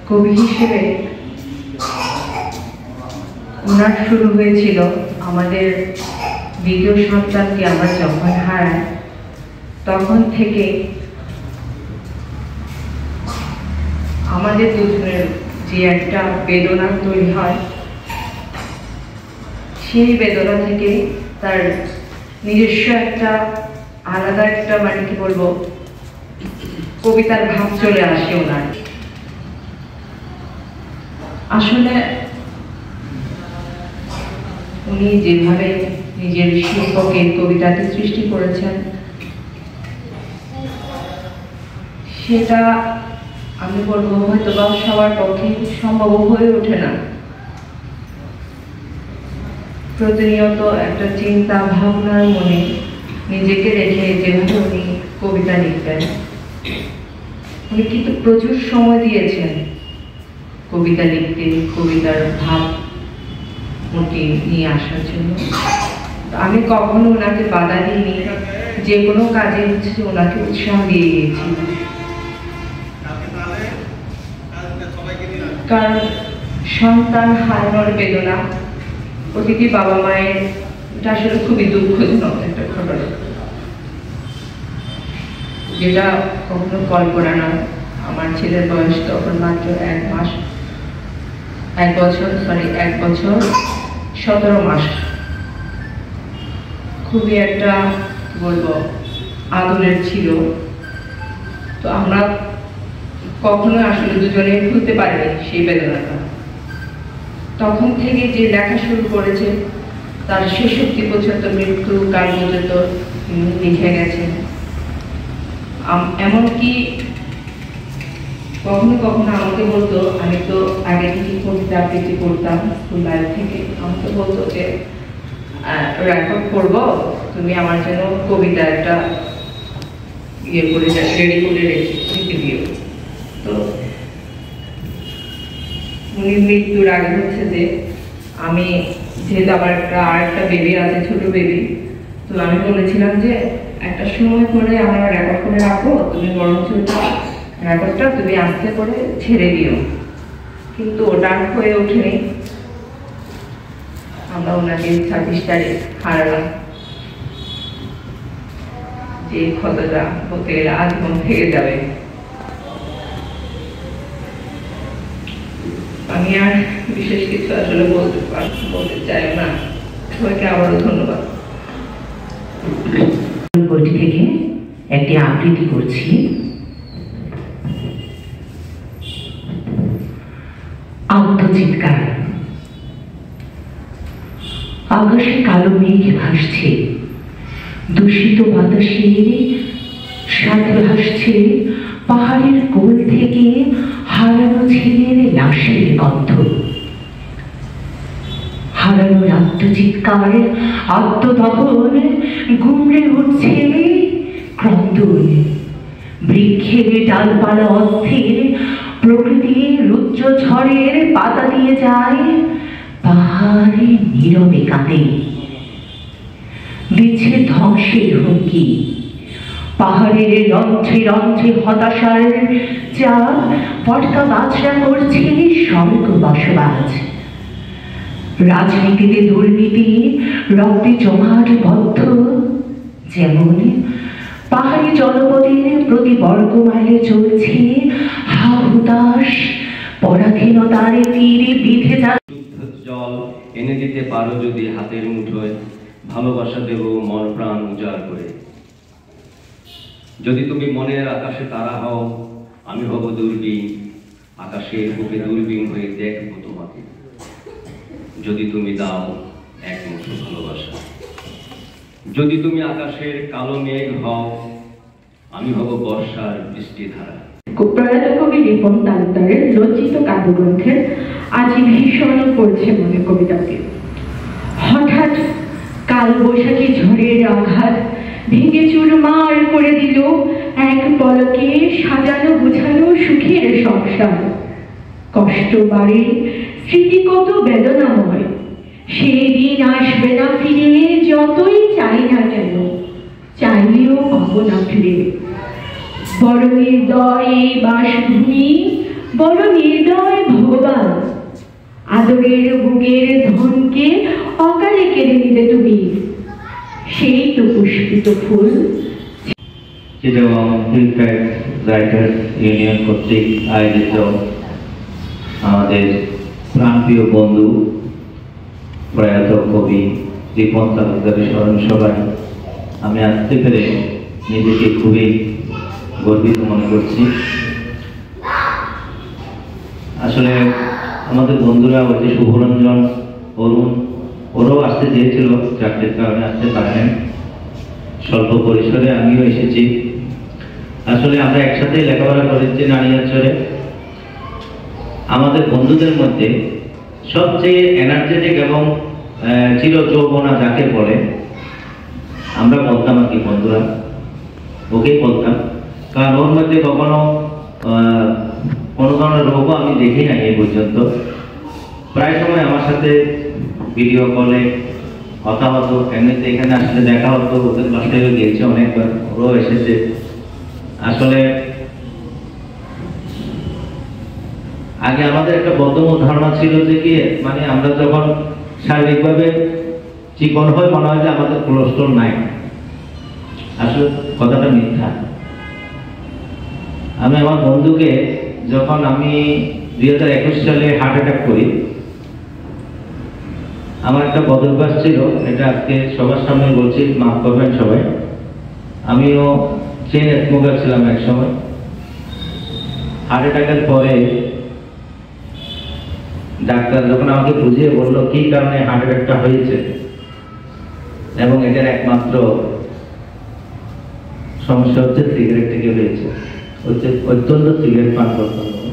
কবি হিসেবে ওনার শুরু হয়েছিল আমাদের দ্বিতীয় সন্তানকে আমরা যখন হারাই তখন থেকে আমাদের দুজনের যে একটা বেদনা তৈরি হয়, সেই বেদনা থেকে তার নিজস্ব একটা আলাদা একটা মানে কি বলবো কবিতার ভাব চলে আসে ওনার। আসলে উনি যেভাবে নিজের শিল্পকে কবিতাতে সৃষ্টি করেছেন সেটা আমি বলবো হয়তো বা সবার পক্ষে সম্ভব হয়ে ওঠে না। প্রতিনিয়ত একটা চিন্তা ভাবনার মনে নিজেকে রেখে যেভাবে উনি কবিতা লিখতেন, উনি কিন্তু প্রচুর সময় দিয়েছেন কবিতা লিখতে, কবিতার ভাব উনি নিয়ে আসার জন্য। আমি কখনো ওনাকে বাধা দিইনি, যে কোনো কাজে হচ্ছে ওনাকে উৎসাহ দিয়ে গিয়েছি। কারণ সন্তান হারানোর বেদনা প্রতিটি বাবা মায়ের এটা আসলে খুবই দুঃখজনক একটা ঘটনা, যেটা কখনো কল্পনা নয়। আমার ছেলের বয়স তখন মাত্র 1 বছর 17 মাস। খুবই একটা বলবো আদরের ছিল। তো আমরা কখনো আসলে দুজনে ভুলতে পারিনি সেই বেদনাটা। তখন থেকে যে লেখা শুরু করেছে তার ৬৬ পর্যন্ত মৃত্যু কাল পর্যন্ত লিখে গেছেন। এমনকি কখনো কখনো আমাকে বলতো, আমি তো আগে থেকে কবিতা আবৃত্তি করতাম স্কুল লাইফ থেকে, আমাকে বলতো যে রেকর্ড করবো, তুমি আমার জন্য কবিতা একটা ইয়ে করে রেডি করে রেখে দিও। তো উনি মৃত্যুর আগে হচ্ছে যে আমি যেহেতু আমার আরেকটা বেবি আছে, ছোট বেবি, তো আমি বলেছিলাম যে একটা সময় করে আমরা রেকর্ড করে রাখবো, তুমি বরঞ্চ রেকর্ডটা তুমি আস্তে করে ছেড়ে দিও। কিন্তু ওটা হয়ে ওঠেনি। আমরা ওনাকে 26 তারিখ হারালাম। যে ক্ষতটা বলতে গেলে আজীবন থেকে যাবে। আমি আর বিশেষ কিছু আসলে বলতে চাই না। সবাইকে আবারও ধন্যবাদ। বইটি থেকে একটি আবৃত্তি করছি। আত্মচিৎকার। আকাশে কালো মেঘ ভাসছে, দূষিত বাতাসের সাথে ভাসছে পাহাড়ের কোল থেকে হারানো ছেলের লাশের গন্ধ। হারানোর আত্মচিৎকার, আত্মদহন, গুমড়ে উঠছে ক্রন্দন। বৃক্ষের ডালপালা অস্থির, প্রকৃতির রুদ্র ঝড়ের পাতা দিয়ে যায়, পাহাড়ে নীরবে কাঁদে, দিচ্ছে ধ্বংসের হুমকি। পাহাড়ের রন্ধ্রে রন্ধ্রে হতাশার চাপ, পটকা গাছরা করছে স্বর্গ বসবাস। রাজনীতিতে দুর্নীতি, রক্তে জমাট বদ্ধ, যেমন পাহাড়ি জনপদের প্রতি বর্গ মাইলে চলছে হাহুতাশ, পরাধীনতার তীরে বিধে জল এনে দিতে পারো যদি হাতের মুঠোয়, ভালোবাসা দেব মন প্রাণ উজাড় করে। যদি তুমি মনের আকাশে তারা হও, আমি হব দূরবীন, আকাশের বুকে দূরবীন হয়ে দেখব তোমাকে। যদি তুমি দাও এক মুঠো ভালোবাসা, যদি তুমি আকাশের কালো মেঘ হও, আমি হব বর্ষার বৃষ্টিধারা। প্রয়াত কবি রিপন তালুকদারের রচিত কাব্যগ্রন্থের আজ ভীষণ পড়ছে মনে কবিতাকে। হঠাৎ কাল বৈশাখী ঝড়ের আঘাত ভেঙে চুরমার করে দিল এক পলকে সাজানো গুছানো সুখের সংসার। কষ্ট বাড়ে, স্মৃতি কত বেদনাময়, সেই দিন আসবে না ফিরে, যতই চাই না কেন, চাইলেও পাবো না ফিরে। বড় নির্দয় এই বাসভূমি, বড় নির্দয় ভগবান, আদরের বুকের ধনকে অকালে কেড়ে নিলে তুমি, সেই তো পুষ্পিত ফুল। চিটাগং হিলফ্যাক্ট রাইটার্স ইউনিয়ন কর্তৃক আয়োজিত আমাদের প্রাণপ্রিয় বন্ধু প্রয়াত কবি রিপন তালুকদারের স্মরণ সভায় আমি আসতে পেরে নিজেকে খুবই গর্বিত মনে করছি। আসলে আমাদের বন্ধুরা ওই যে শুভরঞ্জন, অরুণ, ওরাও আসতে চেয়েছিল, চাকরির কারণে আসতে পারেন। স্বল্প পরিসরে আমিও এসেছি। আসলে আমরা একসাথে লেখাপড়া করেছি নানিয়ারচরে। আমাদের বন্ধুদের মধ্যে সবচেয়ে এনার্জেটিক এবং চির যৌবনা যাকে বলে আমরা বলতাম আর কি, বন্ধুরা ওকেই বলতাম। কারণ ওর মধ্যে কখনো কোনো ধরনের রোগও আমি দেখি নাই এই পর্যন্ত। প্রায় সময় আমার সাথে ভিডিও কলে কথা হতো, এমনিতে এখানে আসলে দেখা হতো, ওদের বাসায়ও গিয়েছে অনেকবার, ওরাও এসেছে। আসলে আগে আমাদের একটা বদ্ধমূল ধারণা ছিল যে কি, মানে আমরা যখন শারীরিকভাবে চিকন হয় মনে হয় যে আমাদের কোলেস্ট্রল নাই। আসলে কথাটা মিথ্যা। আমি আমার বন্ধুকে যখন আমি 2021 সালে হার্ট অ্যাটাক করি, আমার একটা বদভ্যাস ছিল, এটা আজকে সবার সামনে বলছি, মাফ করবেন সবাই। আমিও চেইন স্মোকার ছিলাম এক সময়। হার্ট অ্যাটাকের পরে ডাক্তার যখন আমাকে বুঝিয়ে বললো কি কারণে হার্ট অ্যাটাকটা হয়েছে এবং এটার একমাত্র সমস্যা হচ্ছে সিগারেট থেকে হয়েছে, হচ্ছে অত্যন্ত সিগারেট পান করতে হবে।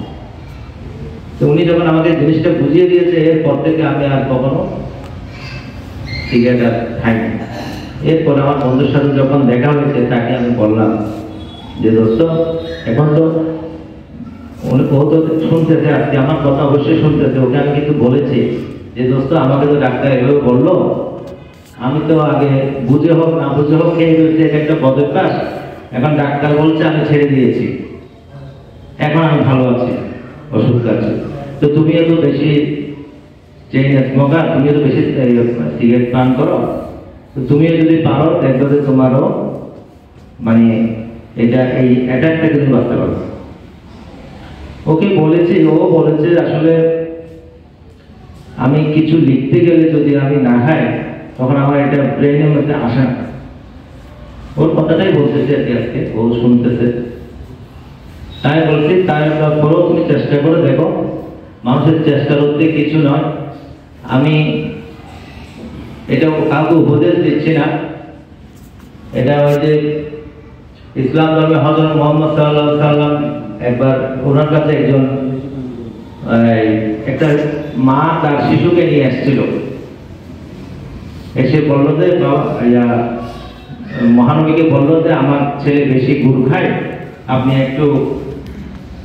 তো উনি যখন আমাকে জিনিসটা বুঝিয়ে দিয়েছে, এরপর থেকে আমি আর কখনো সিগারেট আর খাইনি। এরপর আমার বন্ধুর সাথে যখন দেখা হয়েছে, তাকে আমি বললাম যে দোস্ত, এখন তো ও তো শুনতেছে, আজকে আমার কথা অবশ্যই শুনতেছে। ওকে আমি কিন্তু বলেছি যে দোস্ত, আমাকে তো ডাক্তার এভাবে বললো, আমি তো আগে বুঝে হোক না বুঝে হোক খেয়ে ফেলছি, এটা একটা বদভ্যাস। এখন ডাক্তার বলছে, আমি ছেড়ে দিয়েছি, এখন আমি ভালো আছি, ওষুধ খাচ্ছি। তো তুমিও তো বেশি চেইন স্মোকার, তুমিও তো বেশি সিগারেট পান করো, তো তুমিও যদি পারো দেখবে যে তোমারও মানে এটা এই অ্যাটাকটা কিন্তু বাঁচতে পারো। ওকে বলেছি, ও বলেছে আসলে আমি কিছু লিখতে গেলে যদি আমি না খাই, তখন আমার এটা ব্রেনের মধ্যে আসে না। ওর কথাটাই বলতেছে আর কি, আজকে ও শুনতেছে, তাই বলছি। তারপরেও তুমি চেষ্টা করে দেখো, মানুষের চেষ্টা করতে কিছু নয়। আমি এটা কাউকে উপদেশ দিচ্ছি না, এটা ওই যে ইসলাম ধর্মে হযরত মুহাম্মদ সাল্লাল্লাহু আলাইহি সাল্লাম একবার ওনার কাছে একজন একটা মা তার শিশুকে নিয়ে এসেছিল, এসে বললো যে মহানবীকে বললো যে আমার ছেলে বেশি গুড় খায়, আপনি একটু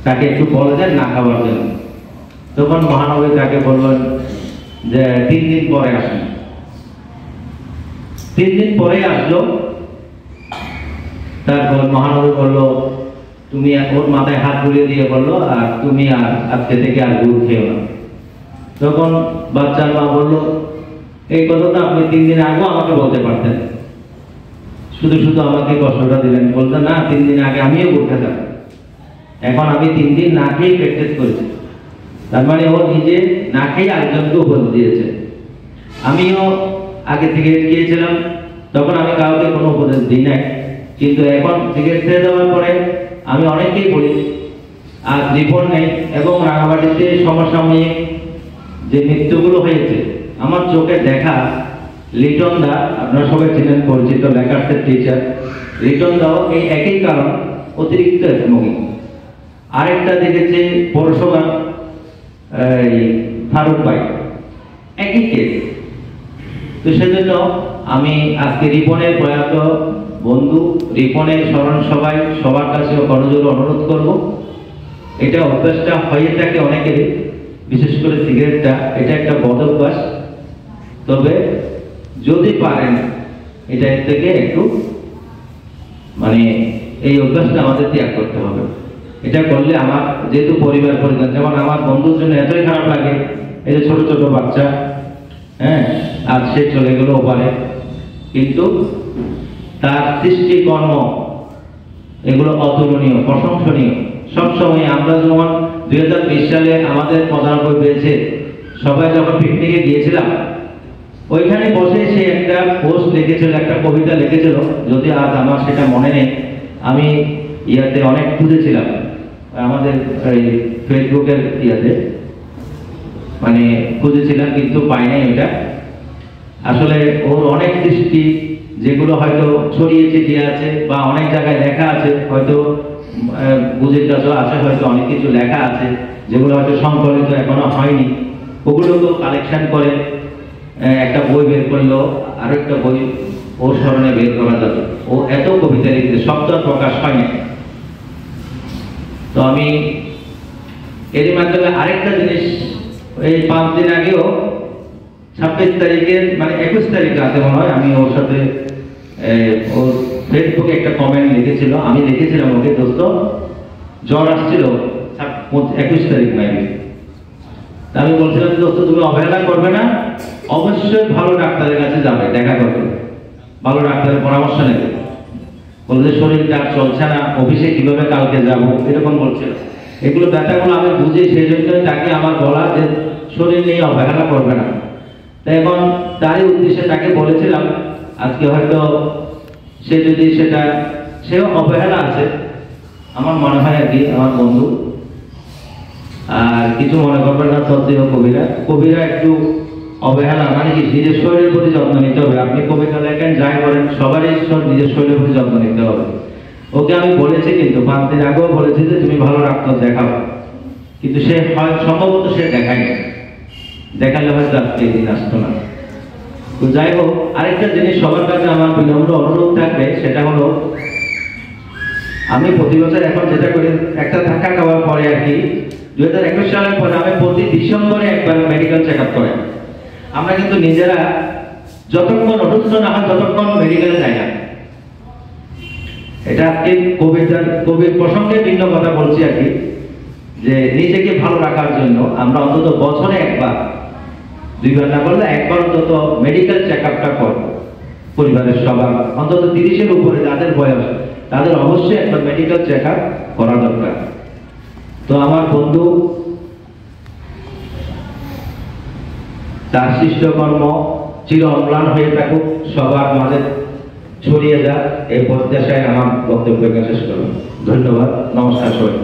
তাকে একটু বলে দেন না খাওয়ার জন্য। তখন মহানবী তাকে বললেন যে 3 দিন পরে আসেন। 3 দিন পরে আসলো। তারপর মহানবী বললো, তুমি ওর মাথায় হাত বুলিয়ে দিয়ে বললো, আর তুমি আর আজকে থেকে আর গুড় খেও না। তখন বাচ্চার মা বললো, এই কথাটা আপনি 3 দিন আগেও আমাকে বলতে পারতেন, শুধু শুধু আমাকে কষ্টটা দিলেন। বলতে না, 3 দিন আগে আমিও গুড় খেতাম, এখন আমি 3 দিন না খেয়ে প্র্যাকটিস করেছি। তার মানে ও নিজে না খেয়ে আরেকজনকে উপদেশ দিয়েছে। আমিও আগে সিগারেট খেয়েছিলাম, তখন আমি কাউকে কোনো উপদেশ দিই নাই, কিন্তু এখন সিগারেট ছেড়ে দেওয়ার পরে আমি অনেককেই বলি। আর রিপন নেই এবং রাঙামাটিতে সমসাময়িক যে মৃত্যুগুলো হয়েছে, আমার চোখে দেখা লিটন দা, আপনারা সবাই চিনেন, পরিচিত লেখার্সের টিচার লিটন দাও, এই একই কারণ, অতিরিক্ত স্মোকিং। আরেকটা দেখেছি পরশুরাম ফারুক ভাই, একই কেস। তো সেজন্য আমি আজকে রিপনের প্রয়াত বন্ধু রিপনের স্মরণ সভায় সবার কাছে করজোড়ে অনুরোধ করব, এটা অভ্যাসটা হয়ে থাকে অনেকের, বিশেষ করে সিগারেটটা, এটা একটা বদ অভ্যাস। তবে যদি পারেন এটা থেকে একটু মানে এই অভ্যাসটা আমাদের ত্যাগ করতে হবে। এটা করলে আমার যেহেতু পরিবার পরিজন, যেমন আমার বন্ধুর জন্য এতই খারাপ লাগে, এই যে ছোট ছোট বাচ্চা, হ্যাঁ, আর সে চলে গেল ওপারে, কিন্তু তার সৃষ্টিকর্ম এগুলো অতুলনীয়, প্রশংসনীয়। সবসময় আমরা যেমন 2020 সালে আমাদের 95 পেয়েছে, সবাই যখন পিকনিকে গিয়েছিলাম ওইখানে বসে সে একটা পোস্ট লিখেছিল, একটা কবিতা লিখেছিল, যদি আজ আমার সেটা মনে নেই, আমি ইয়াতে অনেক খুঁজেছিলাম আমাদের এই ফেসবুকের ইয়াতে, মানে খুঁজেছিলাম কিন্তু পাই নাই ওটা। আসলে ওর অনেক সৃষ্টি যেগুলো হয়তো ছড়িয়ে ছিটিয়ে আছে বা অনেক জায়গায় লেখা আছে, হয়তো বুঝে কাজও আছে, হয়তো অনেক কিছু লেখা আছে যেগুলো হয়তো সংকলিত এখনো হয়নি, ওগুলো তো কালেকশন করে একটা বই বের করলো, আরো একটা বই ওর স্মরণে বের করা যাবে। ও এত কবিতা লিখতে, শব্দ প্রকাশ হয় না। তো আমি এরই মাধ্যমে আরেকটা জিনিস, এই 5 দিন আগেও 26 তারিখের মানে 21 তারিখ রাতে মনে হয় আমি ওর সাথে ওর ফেসবুকে একটা কমেন্ট লিখেছিল, আমি লিখেছিলাম ওকে, দোস্ত জ্বর আসছিল 21 তারিখ নাকি, আমি বলছিলাম দোস্ত তুমি অবহেলা করবে না, অবশ্যই ভালো ডাক্তারের কাছে যাবে, দেখা করবে, ভালো ডাক্তারের পরামর্শ নেবে। বলছে শরীরটা চলছে না, অফিসে কিভাবে কালকে যাব, এরকম বলছিল। এগুলো ব্যথাগুলো আমি বুঝি, সেই জন্যই তাকে আমার বলা যে শরীর নিয়ে অবহেলা করবে না। তাই এখন তারই উদ্দেশ্যে তাকে বলেছিলাম, আজকে হয়তো সে যদি সেটা, সেও অবহেলা আছে আমার মনে হয় আর কি, আমার বন্ধু, আর কিছু মনে করবেন না। শ্রদ্ধেয় কবিরা, কবিরা একটু অবহেলা মানে কি, নিজের শরীরের প্রতি যত্ন নিতে হবে। আপনি কবিতা লেখেন, যাই করেন, সবারই নিজের শরীরের প্রতি যত্ন নিতে হবে। ওকে আমি বলেছি, কিন্তু 5 দিন আগেও বলেছি যে তুমি ভালো ডাক্তার দেখাও, কিন্তু সে হয় সম্ভবত সে দেখায়নি, দেখালে হয়তো আজকে এই দিন আসতো না। তো যাই হোক, আরেকটা জিনিস সবার কাছে আমার বিনম্র অনুরোধ থাকবে, সেটা হলো আমি প্রতি বছর এখন যেটা করি, একটা থাকা খাওয়ার পরে আর কি 2021 সালের পরে আমি প্রতি ডিসেম্বরে একবার মেডিকেল চেক আপ করি। আমরা কিন্তু নিজেরা যতক্ষণ অসুস্থ না হয় ততক্ষণ মেডিকেলে যাই না। এটা আজকে কবির প্রসঙ্গে ভিন্ন কথা বলছি আর কি, যে নিজেকে ভালো রাখার জন্য আমরা অন্তত বছরে একবার, 2 বার না করলে একবার অন্তত মেডিকেল চেক আপটা করবো। পরিবারের সবার অন্তত 30-এর উপরে যাদের বয়স, তাদের অবশ্যই একবার মেডিকেল চেক আপ করা দরকার। তো আমার বন্ধু তার সৃষ্টকর্ম চির অম্লান হয়ে থাকুক, সবার মাঝে ছড়িয়ে যাক, এই প্রত্যাশায় আমার বক্তব্য শেষ করব। ধন্যবাদ, নমস্কার সবাই।